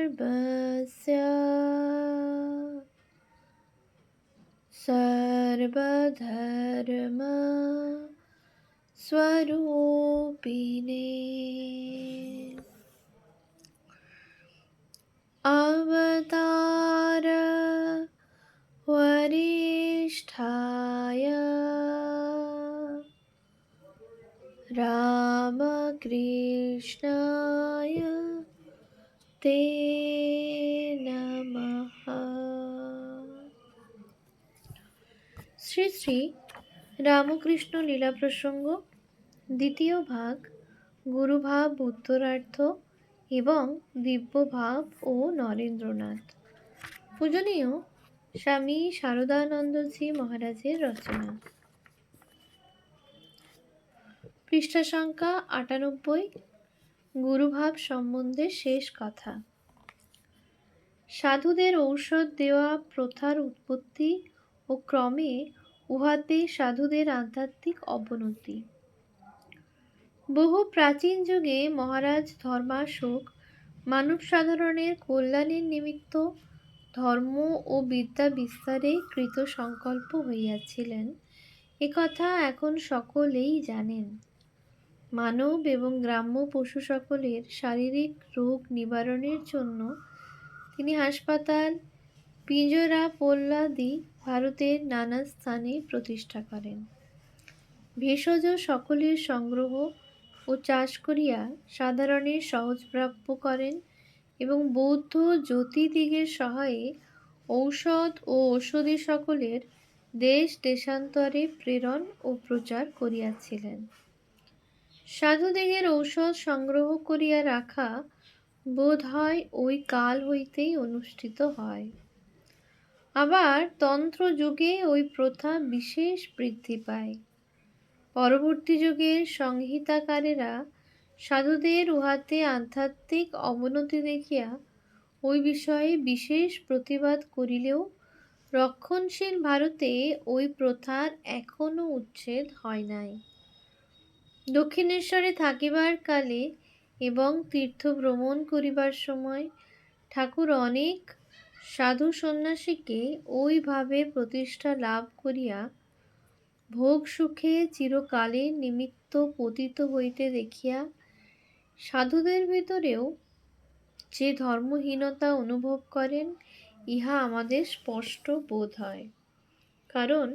सर्वस्य सर्वधर्म स्वरूपिणे अवतार वरिष्ठाय रामकृष्णाय ते नमः। শ্রী শ্রী রামকৃষ্ণ লীলা প্রসঙ্গ দ্বিতীয় ভাগ, গুরুভাব উত্তরার্ধ এবং দিব্যভাব ও নরেন্দ্রনাথ। পূজনীয় স্বামী শারদানন্দজি মহারাজের রচনা। পৃষ্ঠা সংখ্যা ৯৮। গুরুভাব সম্বন্ধে শেষ কথা। সাধুদের ঔষধ দেওয়া প্রথার উৎপত্তি ও ক্রমে উহাতে সাধুদের আধ্যাত্মিক অবনতি। বহু প্রাচীন যুগে মহারাজ ধর্মাশোক মানব সাধারণের কল্যাণের নিমিত্ত ধর্ম ও বিদ্যা বিস্তারে কৃত সংকল্প হইয়াছিলেন, একথা এখন সকলেই জানেন। মানব এবং গ্রাম্য পশু সকলের শারীরিক রোগ নিবারণের জন্য তিনি হাসপাতাল, পিঞ্জরা পল্লাদি ভারতের নানা স্থানে প্রতিষ্ঠা করেন। ভেষজ সকলের সংগ্রহ ও চাষ করিয়া সাধারণের সহজপ্রাপ্য করেন এবং বৌদ্ধ জ্যোতিদিগের সহায়ে ঔষধ ও ঔষধি সকলের দেশ দেশান্তরে প্রেরণ ও প্রচার করিয়াছিলেন। সাধুদিগের ঔষধ সংগ্রহ করিয়া রাখা বোধ হয় ওই কাল হইতেই অনুষ্ঠিত হয়। আবার তন্ত্র যুগে ওই প্রথা বিশেষ বৃদ্ধি পায়। পরবর্তী যুগের সংহিতাকারেরা সাধুদের উহাতে আধ্যাত্মিক অবনতি দেখিয়া ওই বিষয়ে বিশেষ প্রতিবাদ করিলেও রক্ষণশীল ভারতে ওই প্রথার এখনও উচ্ছেদ হয় নাই। দক্ষিণেশ্বরে থাকিবার কালে এবং তীর্থ ভ্রমণ করিবার সময় ঠাকুর অনেক সাধু সন্ন্যাসীকে ওইভাবে প্রতিষ্ঠা লাভ করিয়া ভোগ সুখে চিরকালের নিমিত্ত পতিত হইতে দেখিয়া সাধুদের ভিতরেও যে ধর্মহীনতা অনুভব করেন, ইহা আমাদের স্পষ্ট বোধ হয়। কারণ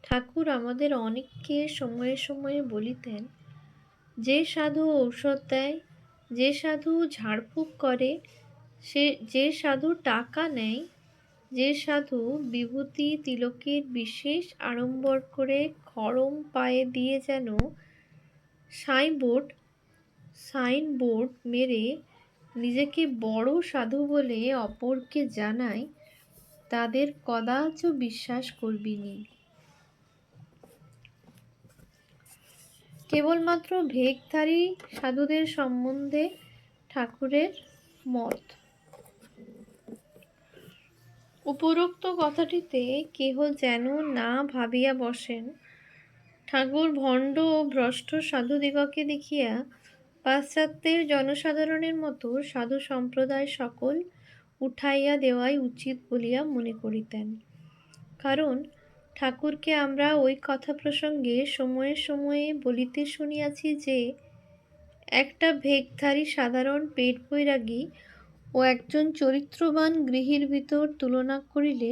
ঠাকুর আমাদের অনেককে সময়ে সময়ে বলিতেন, যে সাধু ঔষধ দেয়, যে সাধু ঝাড়ফুঁক করে, যে সাধু টাকা নেয়, যে সাধু বিভূতি তিলকের বিশেষ আড়ম্বর করে খড়ম পায়ে দিয়ে যেন সাইনবোর্ড মেরে নিজেকে বড় সাধু বলে অপরকে জানায়, তাদের কদাচ বিশ্বাস করবিনি। কেবলমাত্র ভেকধারী সাধুদের সম্বন্ধে ঠাকুরের মত। উপরোক্ত কথাটিতে কেহ যেন না ভাবিয়া বসেন, ঠাকুর ভণ্ড ও ভ্রষ্ট সাধুদিগকে দেখিয়া পাশ্চাত্যের জনসাধারণের মতো সাধু সম্প্রদায় সকল উঠাইয়া দেওয়াই উচিত বলিয়া মনে করিতেন। কারণ ঠাকুরকে আমরা ওই কথা প্রসঙ্গে সময়ে সময়ে বলিতে শুনিয়াছি যে, একটা ভেকধারী সাধারণ পেট বৈরাগী ও একজন চরিত্রবান গৃহীর ভিতর তুলনা করিলে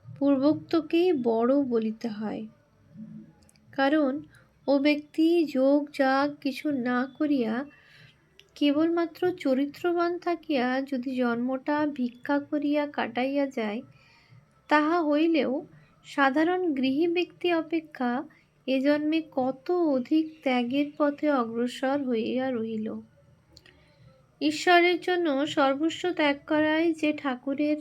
পূর্বোক্তকেই বড় বলিতে হয়। কারণ ও ব্যক্তি যোগ যাগ কিছু না করিয়া কেবলমাত্র চরিত্রবান থাকিয়া যদি জন্মটা ভিক্ষা করিয়া কাটাইয়া যায়, তাহা হইলেও সাধারণ গৃহী ব্যক্তি অপেক্ষা এ জন্মে কত অধিক ত্যাগের পথে অগ্রসর হইয়া রহিল। ঈশ্বরের জন্য সর্বস্ব ত্যাগ করাই যে ঠাকুরের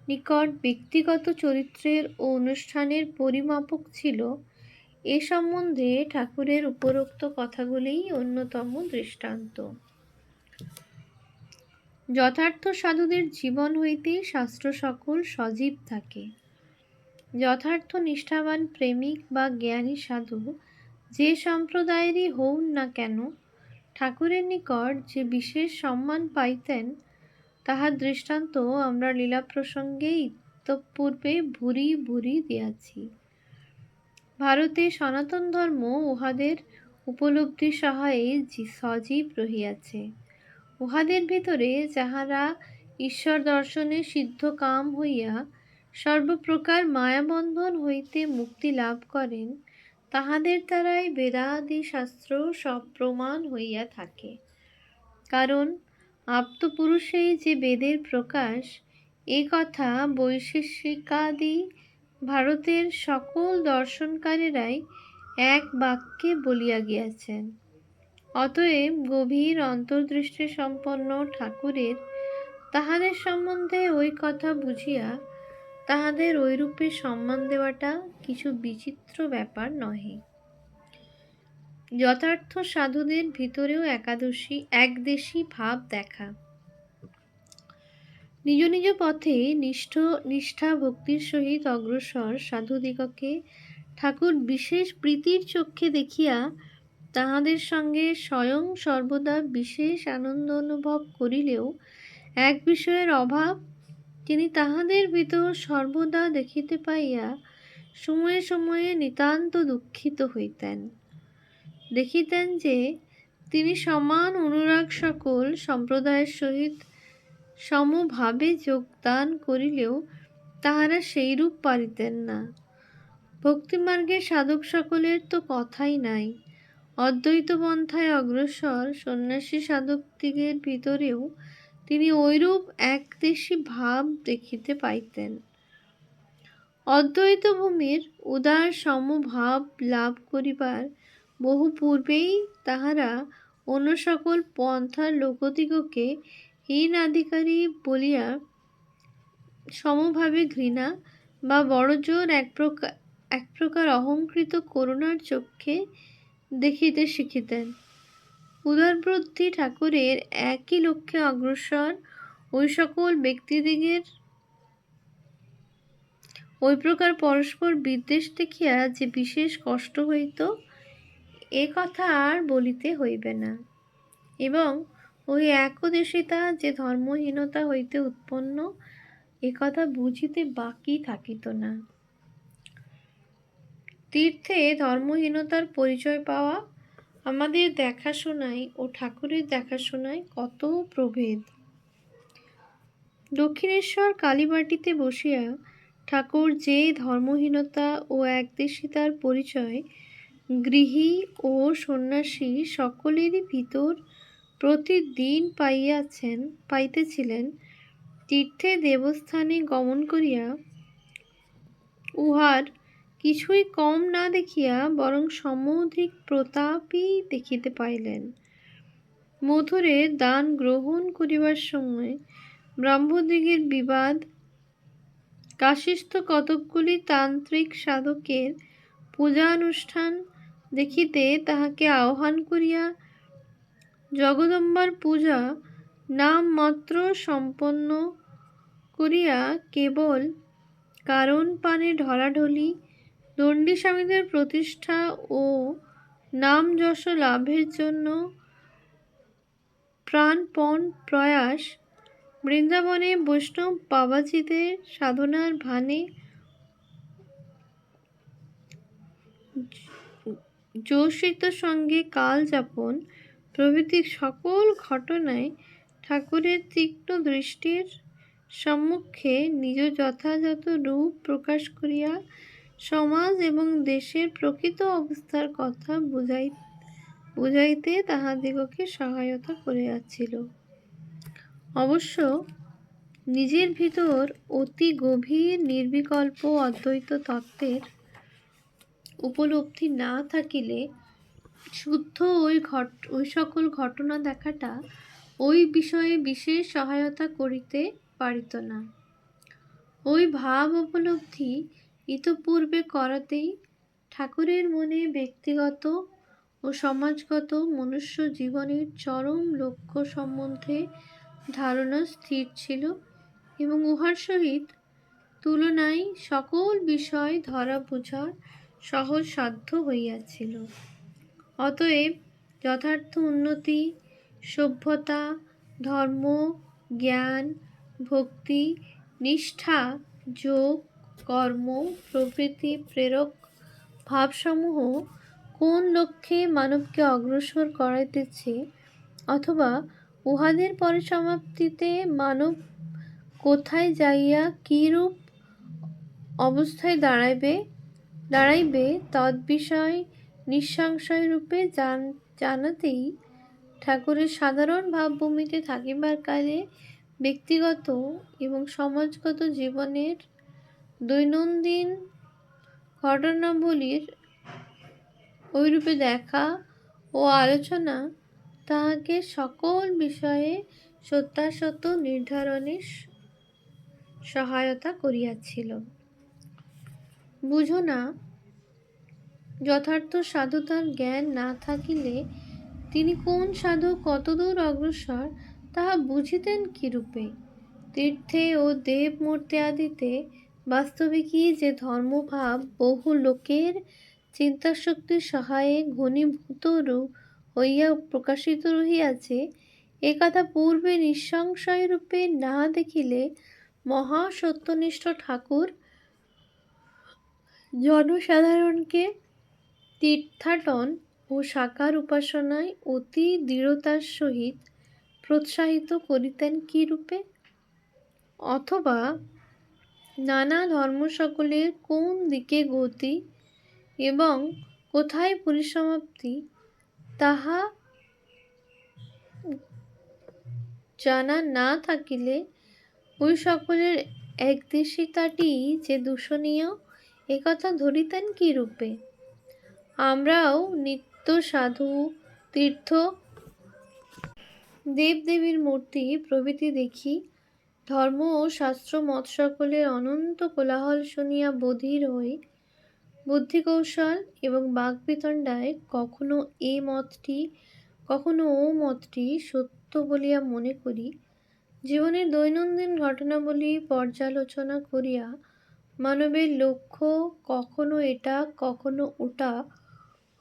নিকট ব্যক্তিগত চরিত্রের ও অনুষ্ঠানের পরিমাপক ছিল, এ সম্বন্ধে ঠাকুরের উপরোক্ত কথাগুলিই অন্যতম দৃষ্টান্ত। যথার্থ সাধুদের জীবন হইতেই শাস্ত্র সকল সজীব থাকে। যথার্থ নিষ্ঠাবান প্রেমিক বা জ্ঞানী সাধু যে সম্প্রদায়েরই হউন না কেন, ঠাকুরের নিকট যে বিশেষ সম্মান পাইতেন, তাহার দৃষ্টান্ত আমরা লীলা প্রসঙ্গে ইতঃপূর্বে ভূরি ভূরি দিয়াছি। ভারতে সনাতন ধর্ম উহাদের উপলব্ধি সহায়ে সজীব রহিয়াছে। উহাদের ভিতরে যাহারা ঈশ্বর দর্শনে সিদ্ধকাম হইয়া সর্বপ্রকার মায়াবন্ধন হইতে মুক্তি লাভ করেন, তাহাদের দ্বারাই বেদাদি শাস্ত্র সব প্রমাণ হইয়া থাকে। কারণ আপ্তপুরুষেই যে বেদের প্রকাশ, এ কথা বৈশেষিকাদি ভারতের সকল দর্শনকারীরাই এক বাক্যে বলিয়া গিয়াছেন। অতএব গভীর অন্তর্দৃষ্টি সম্পন্ন ঠাকুরের তাহাদের সম্বন্ধে ওই কথা বুঝিয়া তাহাদের ঐরূপে সম্মান দেওয়াটা কিছু বিচিত্র ব্যাপার নহে। যথার্থ সাধুদের ভিতরেও একদেশী ভাব দেখা। নিজ নিজ পথে নিষ্ঠা ভক্তির সহিত অগ্রসর সাধুদিগকে ঠাকুর বিশেষ প্রীতির চক্ষে দেখিয়া তাহাদের সঙ্গে স্বয়ং সর্বদা বিশেষ আনন্দ অনুভব করিলেও এক বিষয়ের অভাব তিনি তাহাদের ভিতর সর্বদা দেখিতে পাইয়া সময়ে সময়ে নিতান্ত দুঃখিত হইতেন। দেখিতেন যে তিনি সমান অনুরাগ সকল সম্প্রদায়ের সহিত সমভাবে যোগদান করিলেও তাহারা সেইরূপ পারিতেন না। ভক্তিমার্গের সাধক সকলের তো কথাই নাই। অদ্বৈত পন্থায় অগ্রসর সন্ন্যাসী সাধকদিগের ভিতরেও তিনি ঐরূপ একদেশী ভাব দেখিতে পাইতেন। অদ্বৈত ভূমির উদার সমভাব লাভ করিবার বহু পূর্বেই তাহারা অন্য সকল পন্থার লোকদিগকে হীনাধিকারী বলিয়া সমভাবে ঘৃণা বা বড়জোর এক প্রকার অহংকৃত করুণার চক্ষে দেখিতে শিখিতেন। উদারবুদ্ধি ঠাকুরের একই লক্ষ্যে অগ্রসর ওই সকল ব্যক্তিদিগের ওই প্রকার পরস্পর বিদ্বেষ দেখিয়া যে বিশেষ কষ্ট হইত, এ কথা আর বলিতে হইবে না। এবং ওই একদেশিতা যে ধর্মহীনতা হইতে উৎপন্ন, এ কথা বুঝিতে বাকি থাকিত না। তীর্থে ধর্মহীনতার পরিচয় পাওয়া আমাদের দেখাশোনায় ও ঠাকুরের দেখাশোনায় কত প্রভেদ। দক্ষিণেশ্বর কালীবাটিতে বসিয়া ঠাকুর যে ধর্মহীনতা ও একদেশিতার পরিচয় গৃহী ও সন্ন্যাসী সকলেরই ভিতর প্রতিদিন পাইতেছিলেন, তীর্থে দেবস্থানে গমন করিয়া উহার কিছুই কম না দেখিয়া বরং সমধিক প্রতাপই দেখিতে পাইলেন। মধুরে দান গ্রহণ করিবার সময় ব্রাহ্মদিগের বিবাদ, কাশীস্থ কতকগুলি তান্ত্রিক সাধকের পূজানুষ্ঠান দেখিতে তাহাকে আহ্বান করিয়া জগদম্বার পূজা নামমাত্র সম্পন্ন করিয়া কেবল কারণ পানে ঢলাঢলি, দণ্ডীস্বামীদের প্রতিষ্ঠা ও নাম যশ লাভের জন্য প্রাণপণ প্রয়াস, বৃন্দাবনে বৈষ্ণব বাবাজীদের সাধনার ভানে যোশিত সঙ্গে কাল যাপন প্রভৃতি সকল ঘটনায় ঠাকুরের তীক্ষ্ণ দৃষ্টির সম্মুখে নিজ যথাযথ রূপ প্রকাশ করিয়া সমাজ এবং দেশের প্রকৃত অবস্থার কথা বুঝাইতে তাহাদিগকে সহায়তা করিয়াছিল। অবশ্য নিজের ভিতর অতি গভীর নির্বিকল্প অদ্বৈত তত্ত্বের উপলব্ধি না থাকিলে শুদ্ধ ওই সকল ঘটনা দেখাটা ওই বিষয়ে বিশেষ সহায়তা করিতে পারিত না। ওই ভাব উপলব্ধি ইতঃপূর্বে করাতেই ঠাকুরের মনে ব্যক্তিগত ও সমাজগত মনুষ্য জীবনের চরম লক্ষ্য সম্বন্ধে ধারণা স্থির ছিল এবং উহার সহিত তুলনায় সকল বিষয় ধরা বোঝা সহজসাধ্য হইয়াছিল। অতএব যথার্থ উন্নতি, সভ্যতা, ধর্ম জ্ঞান, ভক্তি, নিষ্ঠা, যোগ, কর্ম প্রভৃতি প্রেরক ভাবসমূহ কোন লক্ষ্যে মানবকে অগ্রসর করাইতেছে, অথবা উহাদের পরিসমাপ্তিতে মানব কোথায় যাইয়া কিরূপ অবস্থায় দাঁড়াইবে তদ্বিষয় নিঃসংশয়রূপে জানাতেই ঠাকুরের সাধারণ ভাবভূমিতে থাকিবার কালে ব্যক্তিগত এবং সমাজগত জীবনের দৈনন্দিন ঘটনাবলীর ঐরূপে দেখা ও আলোচনা তাহাকে সকল বিষয়ে সত্যাসত্য নির্ধারণে সহায়তা করিয়াছিল। বুঝো না, যথার্থ সাধুতার জ্ঞান না থাকিলে তিনি কোন সাধক কতদূর অগ্রসর তাহা বুঝিতেন কিরূপে? তীর্থে ও দেব মূর্তি আদিতে বাস্তবিকই যে ধর্মভাব বহু লোকের চিন্তাশক্তির সহায়ে ঘনীভূত হইয়া প্রকাশিত রহিয়াছে, এ কথা পূর্বে নিঃসংশয়রূপে না দেখিলে মহা সত্যনিষ্ঠ ঠাকুর জনসাধারণকে তীর্থাটন ও সাকার উপাসনায় অতি দৃঢ়তার সহিত প্রোৎসাহিত করিতেন কিরূপে? অথবা নানা ধর্ম সকলের কোন দিকে গতি এবং কোথায় পরিসমাপ্তি তাহা জানা না থাকিলে ওই সকলের একদেশিতাটিই যে দূষণীয়, একথা ধরিতেন কিরূপে? আমরাও নিত্য সাধু, তীর্থ, দেবদেবীর মূর্তি প্রভৃতি দেখি। ধর্ম ও শাস্ত্র মত সকলের অনন্ত কোলাহল শুনিয়া বধির হই। বুদ্ধিকৌশল এবং বাগ্বিতণ্ডায় কখনো এ মতটি কখনো ও মতটি সত্য বলিয়া মনে করি। জীবনের দৈনন্দিন ঘটনাবলী পর্যালোচনা করিয়া মানবের লক্ষ্য কখনো এটা কখনো ওটা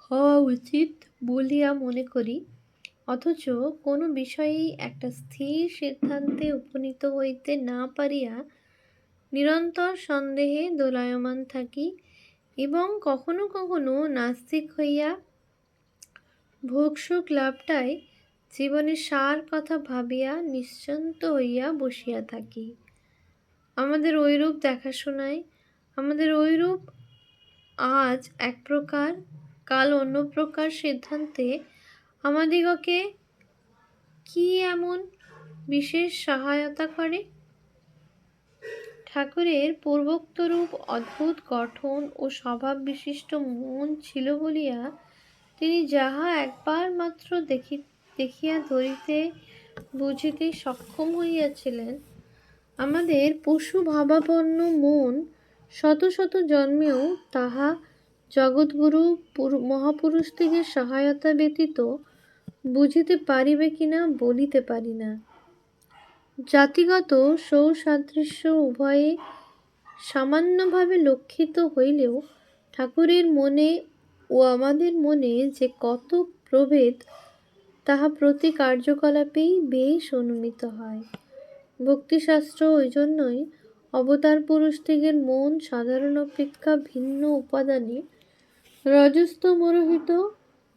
হওয়া উচিত বলিয়া মনে করি, অথচ কোনো বিষয়েই একটা স্থির সিদ্ধান্তে উপনীত হইতে না পারিয়া নিরন্তর সন্দেহে দোলায়মান থাকি এবং কখনো কখনো নাস্তিক হইয়া ভোগসুখ লাভটাই জীবনের সার কথা ভাবিয়া নিশ্চিন্ত হইয়া বসিয়া থাকি। আমাদের ঐরূপ দেখাশোনায়, আমাদের ঐরূপ আজ এক প্রকার কাল অন্য প্রকার সিদ্ধান্তে আমাদিগকে কি এমন বিশেষ সহায়তা করে? ঠাকুরের পূর্বোক্তরূপ অদ্ভুত গঠন ও স্বভাব বিশিষ্ট মন ছিল বলিয়া তিনি যাহা একবার মাত্র দেখিয়া ধরিতে বুঝিতে সক্ষম হইয়াছিলেন, আমাদের পশু ভাবাপন্ন মন শত শত জন্মেও তাহা জগৎগুরু মহাপুরুষদিগের সহায়তা ব্যতীত বুঝিতে পারিবে কিনা বলিতে পারি না। জাতিগত সৌসাদৃশ্য উভয়ে সামান্যভাবে লক্ষিত হইলেও ঠাকুরের মনে ও আমাদের মনে যে কত প্রভেদ তাহা প্রতি কার্যকলাপেই বেশ অনুমিত হয়। ভক্তিশাস্ত্র ওই জন্যই অবতার পুরুষদিগের মন সাধারণ অপেক্ষা ভিন্ন উপাদানে রজস্তমরহিত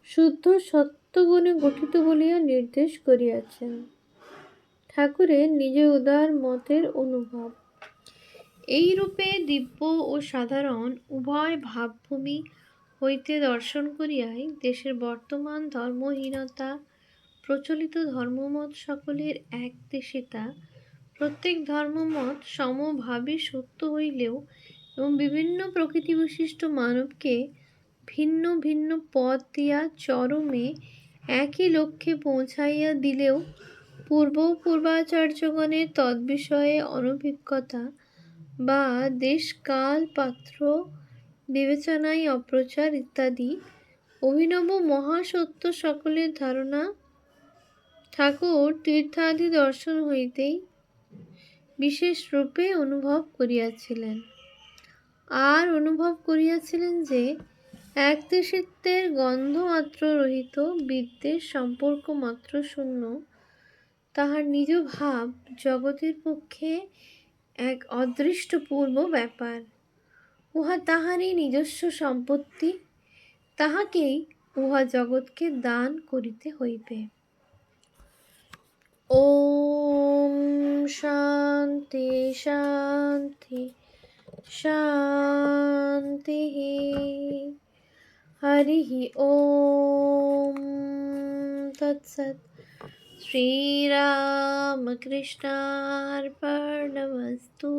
শুদ্ধ সত্ত্বগুণে গঠিত বলিয়া নির্দেশ করিয়াছেন। ঠাকুরের নিজের উদার মতের অনুভব। এইরূপে দিব্য ও সাধারণ উভয় ভাবভূমি হইতে দর্শন করিয়াই দেশের বর্তমান ধর্মহীনতা, প্রচলিত ধর্মমত সকলের একদেশিতা, প্রত্যেক ধর্মমত সমভাবে সত্য হইলেও এবং বিভিন্ন প্রকৃতি বিশিষ্ট মানবকে ভিন্ন ভিন্ন পথ দিয়া চরমে একই লক্ষ্যে পৌঁছাইয়া দিলেও পূর্বাচার্যগণের তদ্বিষয়ে অনভিজ্ঞতা বা দেশ কাল পাত্র বিবেচনায় অপ্রচার ইত্যাদি অভিনব মহাসত্য সকলের ধারণা ঠাকুর তীর্থাদি দর্শন হইতেই বিশেষ রূপে অনুভব করিয়াছিলেন। আর অনুভব করিয়াছিলেন যে একদেশিত্বের গন্ধ মাত্র রহিত, বিদ্বেষ সম্পর্ক মাত্র শূন্য, তাহার নিজ ভাব জগতের পক্ষে এক অদৃষ্টপূর্ব ব্যাপার। উহা তাহারই নিজস্ব সম্পত্তি, তাহাকেই উহা জগৎকে দান করিতে হইবে। ওম শান্তি শান্তি শান্তি। হরি ওম তৎসৎ। শ্রীরামকৃষ্ণার্পণমস্তু।